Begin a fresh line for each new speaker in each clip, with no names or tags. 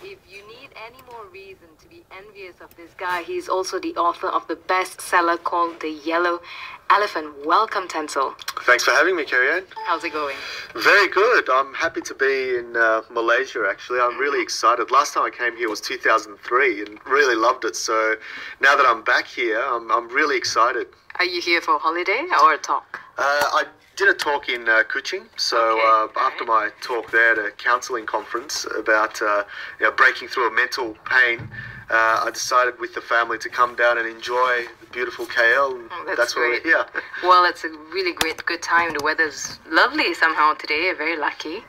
If you need any more reason to be envious of this guy, he's also the author of the bestseller called The Yellow Elephant. Welcome, Tansel.
Thanks for having me, Kerry-Ann.
How's it going?
Very good. I'm happy to be in Malaysia, actually. I'm really excited. Last time I came here was 2003 and really loved it. So now that I'm back here, I'm really excited.
Are you here for a holiday or a talk?
I did a talk in Kuching. So after my talk there at a counselling conference about breaking through a mental pain, I decided with the family to come down and enjoy the beautiful KL. That's why we're here.
Well, it's a really good time. The weather's lovely somehow today. Very lucky.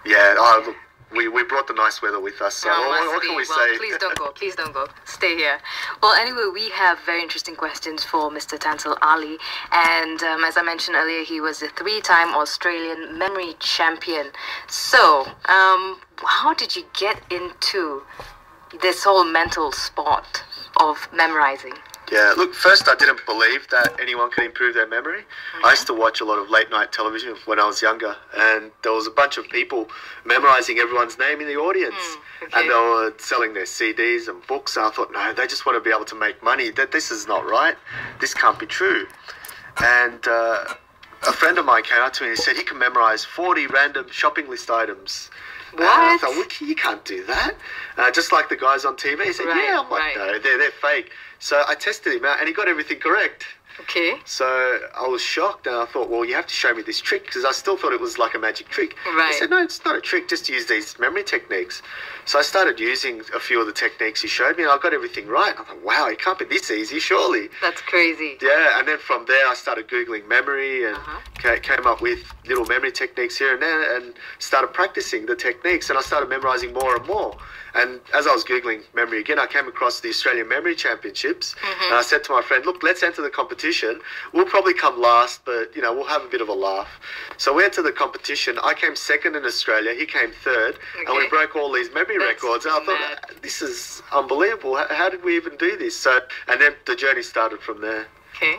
Yeah, look, we brought the nice weather with us. So what can we say?
Please don't go. Please don't go. Stay here. Well, anyway, we have very interesting questions for Mr. Tansel Ali. And as I mentioned earlier, he was a 3-time Australian memory champion. So, how did you get into this whole mental sport of memorizing?
Yeah, look, first I didn't believe that anyone could improve their memory. I used to watch a lot of late night television when I was younger, and there was a bunch of people memorizing everyone's name in the audience. And they were selling their CDs and books, and I thought, no, they just want to be able to make money. This is not right. This can't be true. And a friend of mine came up to me and said he can memorize 40 random shopping list items.
What?
I thought, well, you can't do that. Just like the guys on TV. He said, yeah. I'm like, no, they're fake. So I tested him out, and he got everything correct.
Okay.
So I was shocked, and I thought, well, you have to show me this trick, because I still thought it was like a magic trick.
Right.
He said, no, it's not a trick, just use these memory techniques. So I started using a few of the techniques he showed me, and I got everything right. I thought, wow, it can't be this easy, surely.
That's crazy.
Yeah, and then from there I started Googling memory and came up with little memory techniques here and there, and started practicing the techniques, and I started memorizing more and more. And as I was Googling memory again, I came across the Australian Memory Championships, and I said to my friend, look, let's enter the competition. We'll probably come last, but, we'll have a bit of a laugh. So we entered the competition. I came second in Australia. He came third, and we broke all these memory records. And I thought, this is unbelievable. How did we even do this? So, and then the journey started from there.
Okay.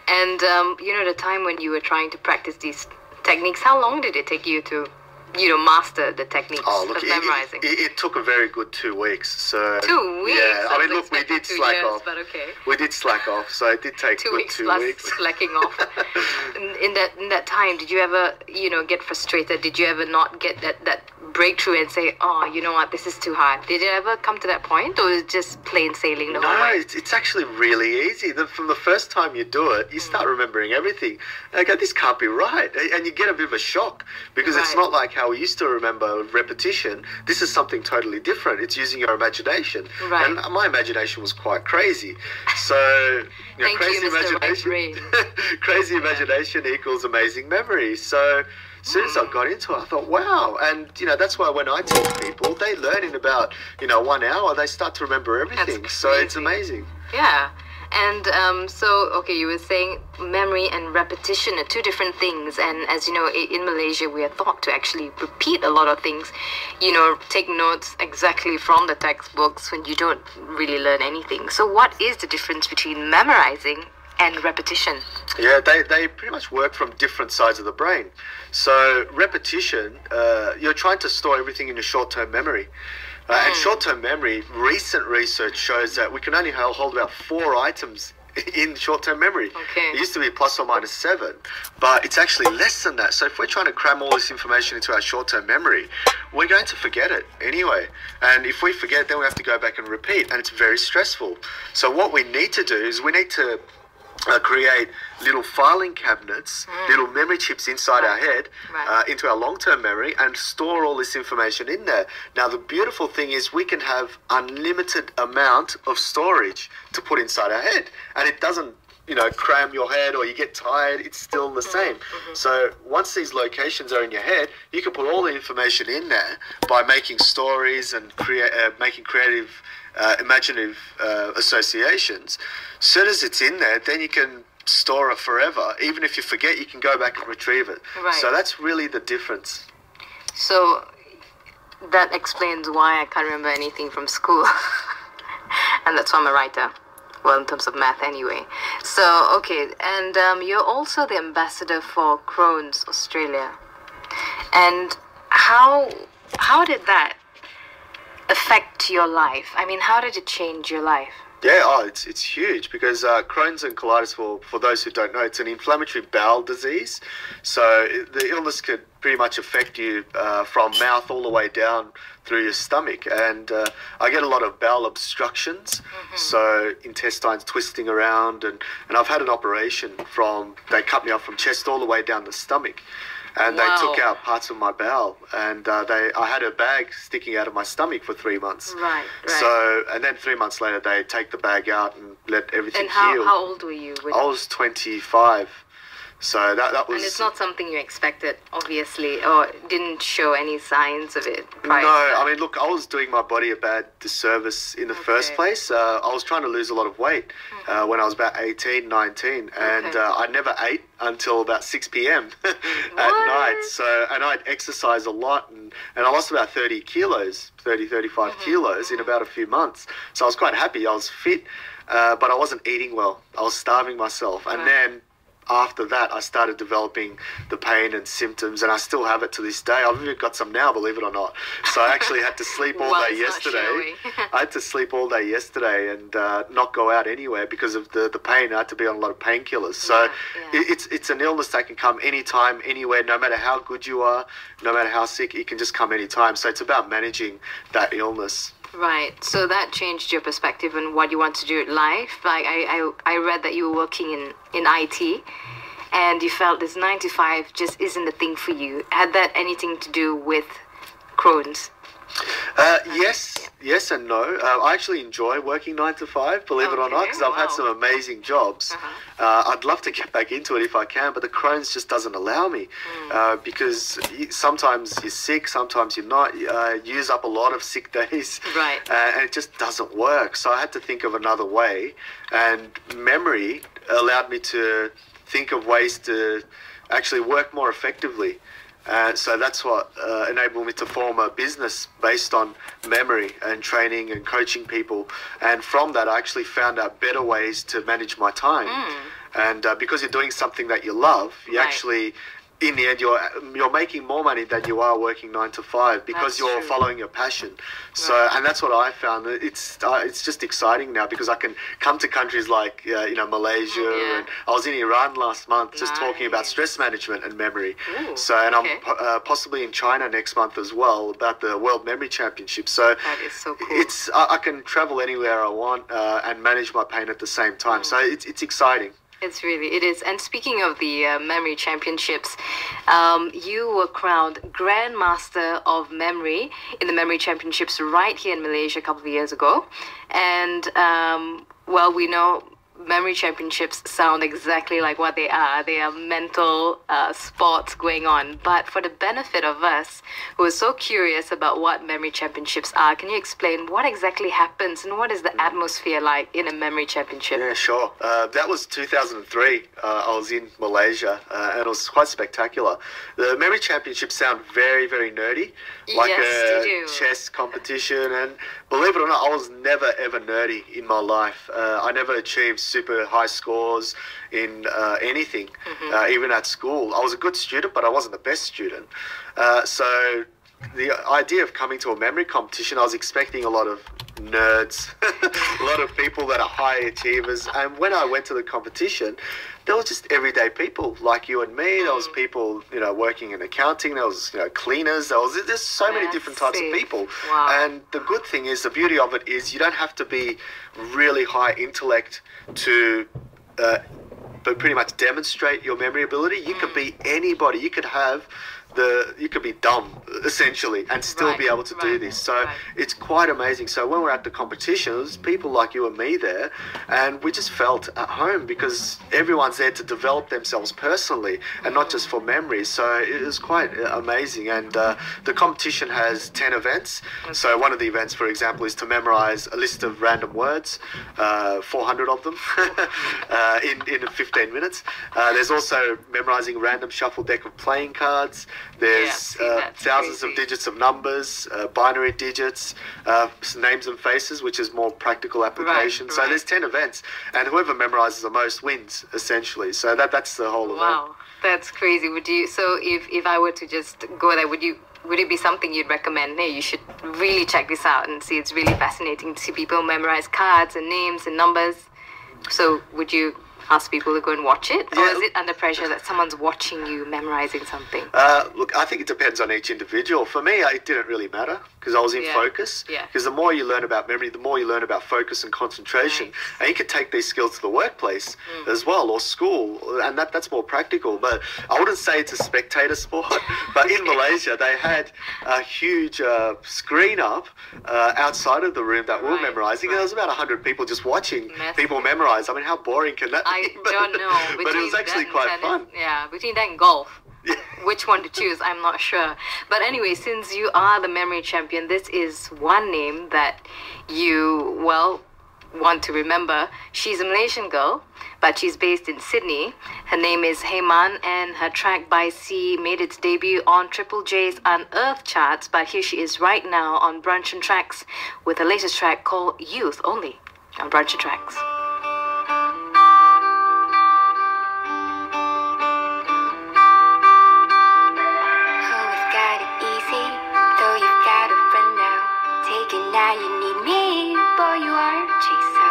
And, the time when you were trying to practice these techniques, how long did it take you to master the techniques of memorizing?
It took a very good 2 weeks. So
2 weeks?
Yeah, I mean, look, we did slack off.
But okay.
We did slack off, so it did take
2
good
weeks
2
plus
weeks.
slacking off. In that time, did you ever, get frustrated? Did you ever not get that breakthrough and say, oh, you know what, this is too hard? Did it ever come to that point, or is it just plain sailing the whole way?
No, it's actually really easy. From the first time you do it, you start remembering everything. And I go, this can't be right. And you get a bit of a shock, because it's not like how we used to remember repetition. This is something totally different. It's using your imagination.
Right.
And my imagination was quite crazy. So,
Thank
crazy
you, Mr.
imagination.
Right brain.
Crazy imagination equals amazing memory. So as soon as I got into it, I thought, wow. And, that's why when I teach people, they learn in about, 1 hour, they start to remember everything. So it's amazing.
Yeah. And okay, you were saying memory and repetition are two different things. And as you know, in Malaysia, we are taught to actually repeat a lot of things. Take notes exactly from the textbooks when you don't really learn anything. So what is the difference between memorizing and repetition?
Yeah, they pretty much work from different sides of the brain. So repetition, you're trying to store everything in your short-term memory. And short-term memory, recent research shows that we can only hold about 4 items in short-term memory.
Okay.
It used to be plus or minus 7, but it's actually less than that. So if we're trying to cram all this information into our short-term memory, we're going to forget it anyway. And if we forget, then we have to go back and repeat, and it's very stressful. So what we need to do is we need to create little filing cabinets, little memory chips inside our head, into our long-term memory, and store all this information in there. Now, the beautiful thing is we can have unlimited amount of storage to put inside our head, and it doesn't cram your head or you get tired. It's still the same. So once these locations are in your head, you can put all the information in there by making stories and making creative imaginative associations. As soon as it's in there, then you can store it forever. Even if you forget, you can go back and retrieve it.
Right.
So that's really the difference.
So that explains why I can't remember anything from school. And that's why I'm a writer. Well, in terms of math anyway. So, okay, and you're also the ambassador for Crohn's Australia. And how did that affect your life? I mean, how did it change your life?
Yeah, it's huge because Crohn's and colitis, for those who don't know, it's an inflammatory bowel disease. So the illness could pretty much affect you from mouth all the way down through your stomach. And I get a lot of bowel obstructions, so intestines twisting around. And I've had an operation they cut me off from chest all the way down the stomach. And they took out parts of my bowel, and I had a bag sticking out of my stomach for 3 months.
Right.
So, and then 3 months later, they take the bag out and let everything
And
heal.
how old were you?
I was 25. So that was...
And it's not something you expected, obviously, or didn't show any signs of it prior to
No,
that.
I mean, look, I was doing my body a bad disservice in the first place. I was trying to lose a lot of weight when I was about 18, 19, and I never ate until about 6 p.m. at night. So, and I'd exercise a lot, and I lost about 30 kilos, 35 kilos in about a few months. So I was quite happy. I was fit, but I wasn't eating well. I was starving myself. And then after that, I started developing the pain and symptoms, and I still have it to this day. I've even got some now, believe it or not. So I actually had to sleep all day yesterday. I had to sleep all day yesterday and not go out anywhere because of the pain. I had to be on a lot of painkillers. So it's an illness that can come anytime, anywhere, no matter how good you are, no matter how sick, it can just come anytime. So it's about managing that illness.
Right. So that changed your perspective on what you want to do in life. Like I read that you were working in IT, and you felt this 9 to 5 just isn't the thing for you. Had that anything to do with Crohn's?
Yes and no. I actually enjoy working 9 to 5, believe it or not, because I've had some amazing jobs. I'd love to get back into it if I can, but the Crohn's just doesn't allow me because sometimes you're sick, sometimes you're not. Use up a lot of sick days,
right?
And it just doesn't work. So I had to think of another way, and memory allowed me to think of ways to actually work more effectively. So that's what enabled me to form a business based on memory and training and coaching people. And from that, I actually found out better ways to manage my time. And because you're doing something that you love, you actually, in the end, you're making more money than you are working 9 to 5 because you're following your passion. So, and that's what I found. It's just exciting now because I can come to countries like Malaysia, and I was in Iran last month just talking about stress management and memory. So, and I'm possibly in China next month as well about the World Memory Championship. So
that is so cool.
I can travel anywhere I want and manage my pain at the same time. So it's exciting.
It is. And speaking of the Memory Championships, you were crowned Grandmaster of Memory in the Memory Championships right here in Malaysia a couple of years ago. And, well, we know Memory Championships sound exactly like what they are. They are mental sports going on. But for the benefit of us who are so curious about what Memory Championships are, can you explain what exactly happens and what is the atmosphere like in a Memory Championship?
Yeah, sure. That was 2003. I was in Malaysia and it was quite spectacular. The Memory Championships sound very, very nerdy, like a chess competition. And believe it or not, I was never, ever nerdy in my life. I never achieved super high scores in anything, even at school. I was a good student, but I wasn't the best student. So the idea of coming to a memory competition, I was expecting a lot of nerds, a lot of people that are high achievers. And when I went to the competition, there was just everyday people like you and me. There was people, working in accounting. There was, cleaners. There's so many different types of people.
Wow.
And the good thing is, the beauty of it is, you don't have to be really high intellect to but pretty much demonstrate your memory ability. You could be anybody. You could be dumb essentially and still be able to do this. So it's quite amazing. So when we're at the competition, there's people like you and me there, and we just felt at home because everyone's there to develop themselves personally and not just for memory. So it was quite amazing. And the competition has 10 events. So one of the events, for example, is to memorize a list of random words, 400 of them in 15 minutes. There's also memorizing a random shuffle deck of playing cards. There's thousands of digits of numbers, binary digits, names and faces, which is more practical application. So there's 10 events, and whoever memorizes the most wins, essentially. So that's the whole event.
Wow, that's crazy. So if I were to just go there, would you would it be something you'd recommend? Hey, you should really check this out and see. It's really fascinating to see people memorize cards and names and numbers. So would you ask people to go and watch it? Or is it under pressure that someone's watching you memorizing something?
Look, I think it depends on each individual. For me, it didn't really matter because I was in focus.
Yeah.
Because the more you learn about memory, the more you learn about focus and concentration.
Nice.
And you can take these skills to the workplace as well, or school, and that's more practical. But I wouldn't say it's a spectator sport. But in Malaysia, they had a huge screen up outside of the room that we were memorizing. And there was about 100 people just watching people memorize. I mean, how boring can that be?
I don't know.
But it was actually quite fun.
Yeah, between that and golf. Which one to choose, I'm not sure. But anyway, since you are the memory champion, this is one name that you, well, want to remember. She's a Malaysian girl, but she's based in Sydney. Her name is Heyman, and her track By Sea made its debut on Triple J's Unearthed charts. But here she is right now on Brunch and Tracks with her latest track called Youth, only on Brunch and Tracks.
Now you need me, boy, you are a chaser.